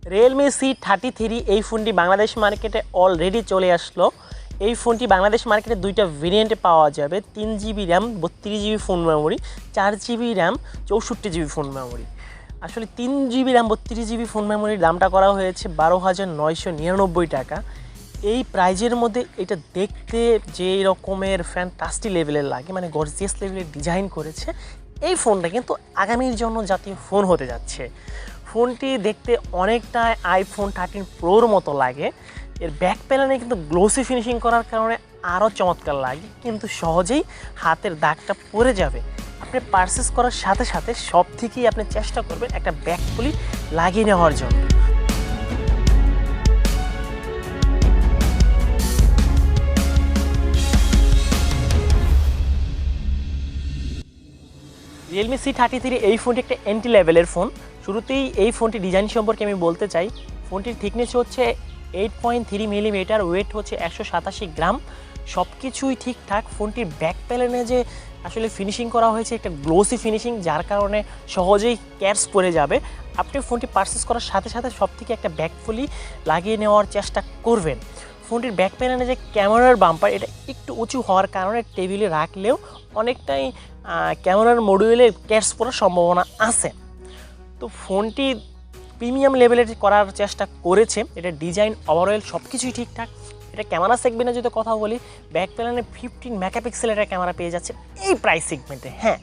Realme C33 এই ফোনটি বাংলাদেশ মার্কেটে অলরেডি চলে আসলো। এই ফোনটি বাংলাদেশ মার্কেটে দুইটা ভেরিয়েন্টে পাওয়া যাবে, 3GB RAM 32GB phone memory, 4GB RAM 64GB phone memory. আসলে 3GB র্যাম 32GB ফোন মেমোরির দামটা করা হয়েছে 12,999 টাকা। এই প্রাইজের মধ্যে এটা দেখতে যে রকমের ফ্যান্টাস্টিক লেভেলের লাগে, মানে গর্জিয়াস লেভেলের ডিজাইন করেছে, এই ফোনটা কিন্তু আগামীর জন্য জাতীয় ফোন হতে যাচ্ছে। ফোনটি দেখতে অনেকটা আইফোন 13 প্রোর মতো লাগে। এর ব্যাক প্যানেলে কিন্তু গ্লোসি ফিনিশিং করার কারণে আরও চমৎকার লাগে, কিন্তু সহজেই হাতের দাগটা পড়ে যাবে। আপনি পারচেস করার সাথে সাথে সব থেকেই আপনি চেষ্টা করবেন একটা ব্যাক পলি লাগিয়ে নেওয়ার জন্য। Realme C33 এই ফোনটি একটা এন্ট্রি লেভেলের ফোন। শুরুতেই এই ফোনটি ডিজাইন সম্পর্কে আমি বলতে চাই। ফোনটির থিকনেস হচ্ছে 8.3 মিলিমিটার, ওয়েট হচ্ছে 187 গ্রাম, সব কিছুই ঠিকঠাক। ফোনটির ব্যাক প্যানেলে যে আসলে ফিনিশিং করা হয়েছে একটা গ্লোসি ফিনিশিং, যার কারণে সহজেই ক্যাপস পড়ে যাবে। আপনি ফোনটি পারচেস করার সাথে সাথে সব থেকে একটা ব্যাক ফুলি লাগিয়ে নেওয়ার চেষ্টা করবেন। ফোনটির ব্যাক প্যানেলে যে ক্যামেরার বাম্পার, এটা একটু উঁচু হওয়ার কারণে টেবিলে রাখলেও অনেকটাই ক্যামেরার মডিউলে ক্যাপস পড়ার সম্ভাবনা আছে। তো ফোনটি প্রিমিয়াম লেভেলের করার চেষ্টা করেছে। এটা ডিজাইন ওভারঅল সব কিছুই ঠিকঠাক। এটা ক্যামেরা সেগমেন্টে যদি কথা বলি, ব্যাক প্যানেলে 15 মেগাপিক্সেলের একটা ক্যামেরা পেয়ে যাচ্ছে এই প্রাইস সেগমেন্টে, হ্যাঁ,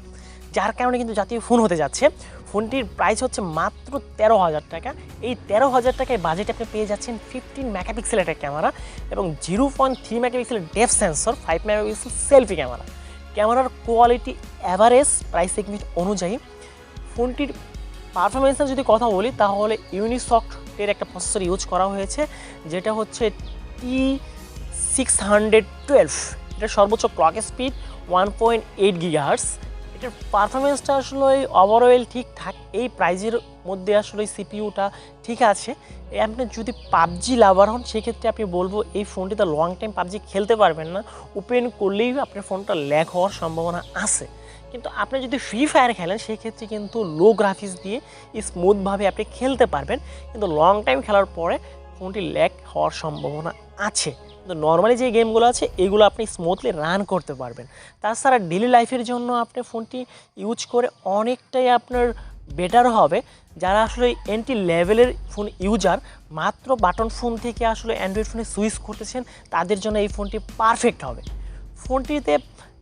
যার কারণে কিন্তু জাতীয় ফোন হতে যাচ্ছে। ফোনটির প্রাইস হচ্ছে মাত্র 13,000 টাকা। এই 13,000 টাকায় বাজেট আপনি পেয়ে যাচ্ছেন 15 মেগাপিক্সেলের একটা ক্যামেরা এবং 0.3 মেগাপিক্সেলের depth sensor, 5 megapixel selfie camera. ক্যামেরার কোয়ালিটি অ্যাভারেজ প্রাইস সেগমেন্ট অনুযায়ী। ফোনটির পারফরমেন্সের যদি কথা বলি তাহলে ইউনিসকের একটা প্রসেসর ইউজ করা হয়েছে, যেটা হচ্ছে T612। এটার সর্বোচ্চ ক্লক স্পিড 1.8 গিগাহার্টজ। এটার পারফরমেন্সটা আসলে ওভারঅল ঠিকঠাক। এই প্রাইজের মধ্যে আসলে সিপিইউটা ঠিক আছে। আপনি যদি পাবজি লাভার হন সেক্ষেত্রে আপনি বলবো এই ফোনটিতে লং টাইম পাবজি খেলতে পারবেন না, ওপেন করলেই আপনার ফোনটা ল্যাগ হওয়ার সম্ভাবনা আছে। কিন্তু আপনি যদি ফ্রি ফায়ার খেলেন সেক্ষেত্রে কিন্তু লো গ্রাফিক্স দিয়ে স্মুথভাবে আপনি খেলতে পারবেন, কিন্তু লং টাইম খেলার পরে ফোনটি ল্যাগ হওয়ার সম্ভাবনা আছে। কিন্তু নর্মালি যে গেমগুলো আছে এগুলো আপনি স্মুথলি রান করতে পারবেন। তাছাড়া ডেলি লাইফের জন্য আপনি ফোনটি ইউজ করে অনেকটাই আপনার বেটার হবে। যারা আসলে এন্ট্রি লেভেলের ফোন ইউজার, মাত্র বাটন ফোন থেকে আসলে অ্যান্ড্রয়েড ফোনে সুইচ করতেছেন, তাদের জন্য এই ফোনটি পারফেক্ট হবে। ফোনটিতে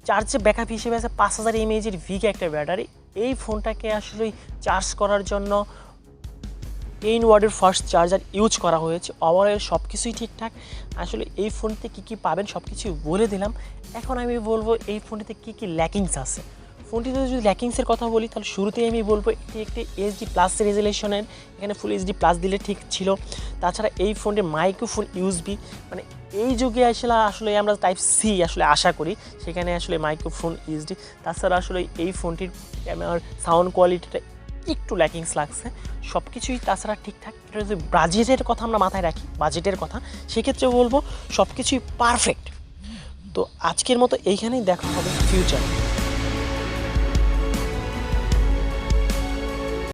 চার্জে ব্যাকআপ হিসেবে আছে 5000 mAh ভিকে একটা ব্যাটারি। এই ফোনটাকে আসলে চার্জ করার জন্য 10 ওয়াটের ফাস্ট চার্জার ইউজ করা হয়েছে। ওভারঅল সব কিছুই ঠিকঠাক। আসলে এই ফোনটিতে কী কী পাবেন সব কিছুই বলে দিলাম। এখন আমি বলবো এই ফোনটিতে কী কী ল্যাকিংস আছে। ফোনটিতে যদি ল্যাকিংসের কথা বলি তাহলে শুরুতেই আমি বলবো এটি একটি HD+ রেজুলেশনের, এখানে ফুল HD+ দিলে ঠিক ছিল। তাছাড়া এই ফোনটির মাইক্রোফোন ইউএসবি, মানে এই যুগে আসলে আমরা Type-C আসলে আশা করি, সেখানে আসলে মাইক্রোফোন ইউএসডি। তাছাড়া আসলে এই ফোনটির ক্যামেরার সাউন্ড কোয়ালিটিটা একটু ল্যাকিংস লাগছে, সব কিছুই তাছাড়া ঠিকঠাক। এটা যদি বাজেটের কথা আমরা মাথায় রাখি, বাজেটের কথা, সেক্ষেত্রে বলবো সব কিছুই পারফেক্ট। তো আজকের মতো এইখানেই দেখা হবে ফিউচার।